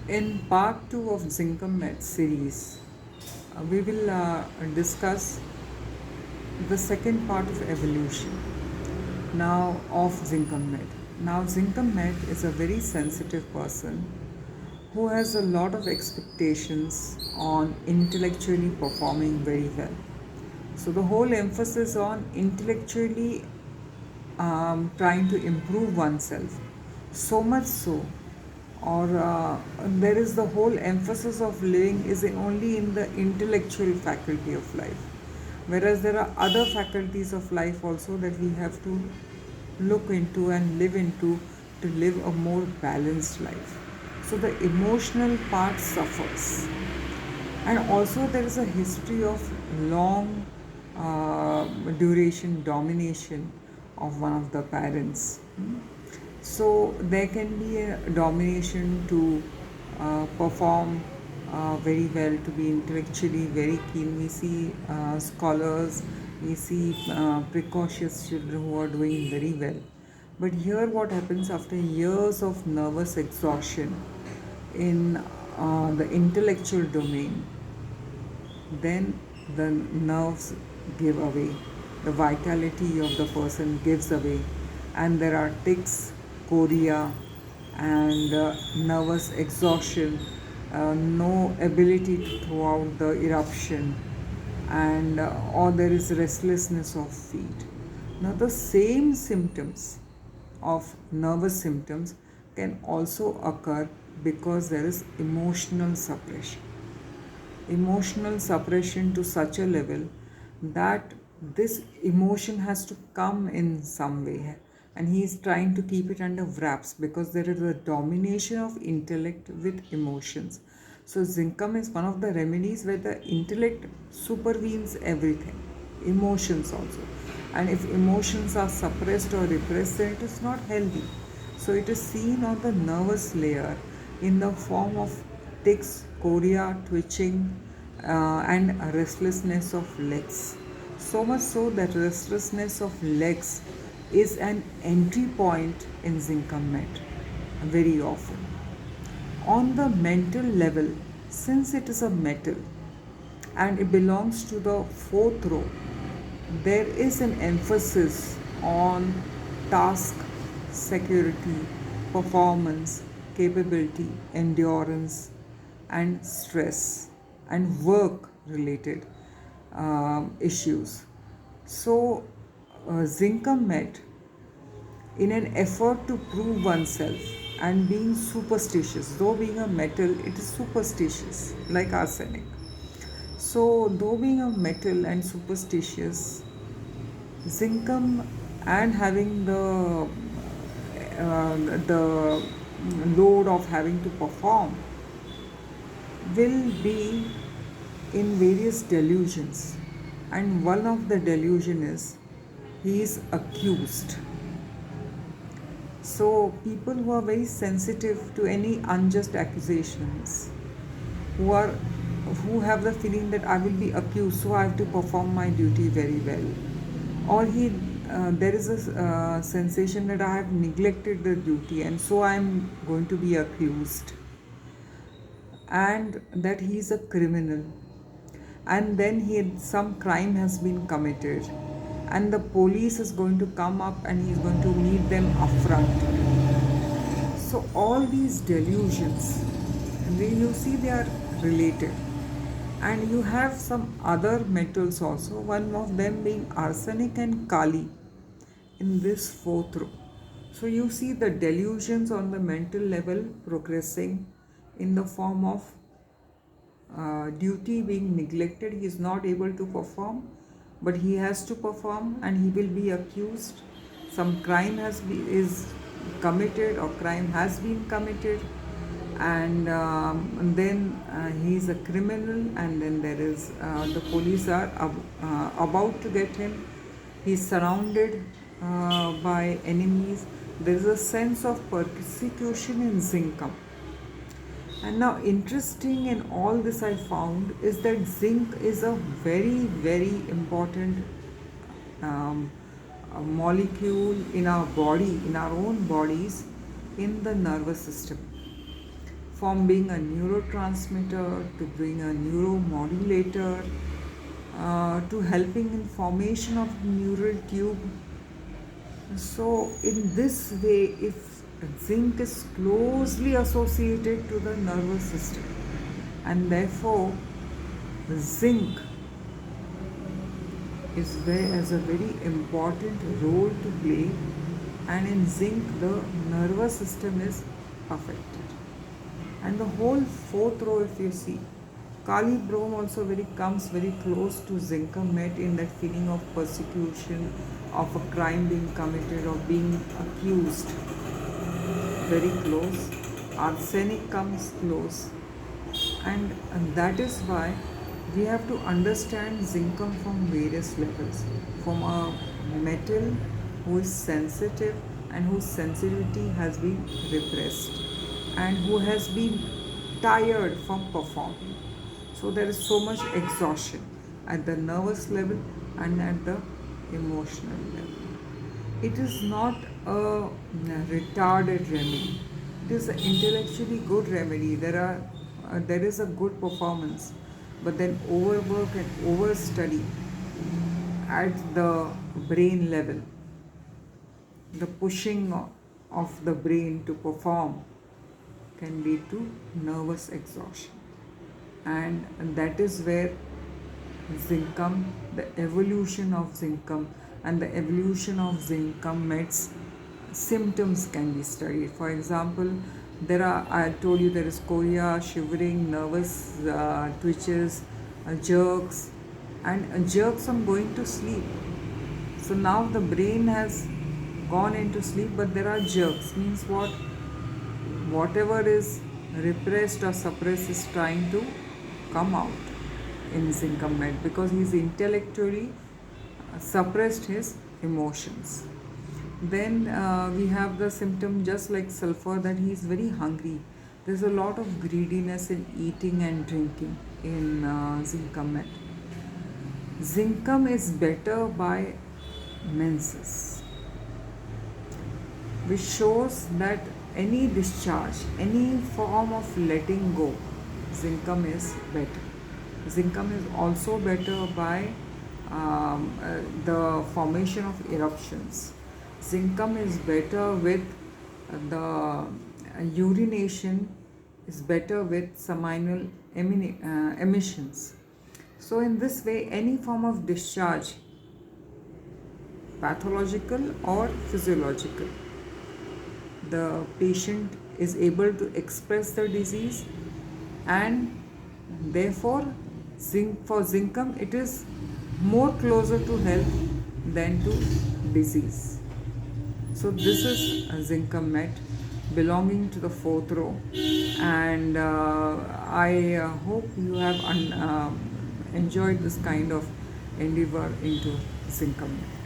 In part 2 of Zincum Met series, we will discuss the second part of evolution now of Zincum Met. Now, Zincum Met is a very sensitive person who has a lot of expectations on intellectually performing very well. So, the whole emphasis on intellectually trying to improve oneself, so much so, or there is the whole emphasis of living is only in the intellectual faculty of life, whereas there are other faculties of life also that we have to look into and live into to live a more balanced life. So the emotional part suffers, and also there is a history of long duration domination of one of the parents. So there can be a domination to perform very well, to be intellectually very keen. We see scholars, we see precocious children who are doing very well. But here, what happens after years of nervous exhaustion in the intellectual domain, then the nerves give away, the vitality of the person gives away, and there are tics, chorea, and nervous exhaustion, no ability to throw out the eruption, and or there is restlessness of feet. Now, the same symptoms of nervous symptoms can also occur because there is emotional suppression to such a level that this emotion has to come in some way, and he is trying to keep it under wraps because there is a domination of intellect with emotions. So zincum is one of the remedies where the intellect supervenes everything, emotions also, and if emotions are suppressed or repressed, then it is not healthy. So it is seen on the nervous layer in the form of tics, chorea, twitching, and restlessness of legs. So much so that restlessness of legs is an entry point in Zincum Met very often. On the mental level, since it is a metal and it belongs to the fourth row, there is an emphasis on task, security, performance, capability, endurance, and stress and work related issues. So, Zincum Met, in an effort to prove oneself and being superstitious, though being a metal, it is superstitious like arsenic. So, though being a metal and superstitious, Zincum and having the load of having to perform will be in various delusions, and one of the delusion is he is accused. So people who are very sensitive to any unjust accusations, who are who have the feeling that I will be accused, so I have to perform my duty very well, or there is a sensation that I have neglected the duty and so I am going to be accused, and that he is a criminal, and then some crime has been committed, and the police is going to come up and he is going to meet them upfront. So all these delusions, you see, they are related, and you have some other metals also, one of them being arsenic and kali in this fourth row. So you see the delusions on the mental level progressing in the form of duty being neglected. He is not able to perform, but he has to perform and he will be accused. Some crime is committed or crime has been committed, and then he is a criminal, and then there is the police are about to get him. He is surrounded by enemies. There is a sense of persecution in Zincum. And now, interesting in all this, I found is that zinc is a very, very important a molecule in our body, in our own bodies, in the nervous system. from being a neurotransmitter to being a neuromodulator, to helping in formation of neural tube. So in this way, if zinc is closely associated to the nervous system, and therefore zinc has a very important role to play, and in zinc the nervous system is affected. And the whole fourth row, if you see, Kali Brome also comes very close to Zincum Met in that feeling of persecution, of a crime being committed or being accused. Very close. Arsenic comes close. And that is why we have to understand zincum from various levels. From a metal who is sensitive and whose sensitivity has been repressed and who has been tired from performing. So there is so much exhaustion at the nervous level and at the emotional level. It is not a retarded remedy. It is an intellectually good remedy. There is a good performance, but then overwork and overstudy at the brain level, the pushing of the brain to perform can lead to nervous exhaustion. And that is where zincum, the evolution of zincum and the evolution of zincum meds symptoms can be studied. For example, I told you there is chorea, shivering, nervous twitches, jerks, and jerks on going to sleep. So now the brain has gone into sleep, but there are jerks. Means what? Whatever is repressed or suppressed is trying to come out in Zincum Med because he's intellectually suppressed his emotions. Then we have the symptom just like sulfur, that he is very hungry. There's a lot of greediness in eating and drinking in Zincum Med. Zincum is better by menses, which shows that any discharge, any form of letting go, zincum is better. Zincum is also better by the formation of eruptions. Zincum is better with the urination, is better with seminal emissions. So in this way, any form of discharge, pathological or physiological, the patient is able to express the disease, and therefore for zincum it is more closer to health than to disease. So this is a zincum met belonging to the fourth row, and I hope you have enjoyed this kind of endeavor into zincum met.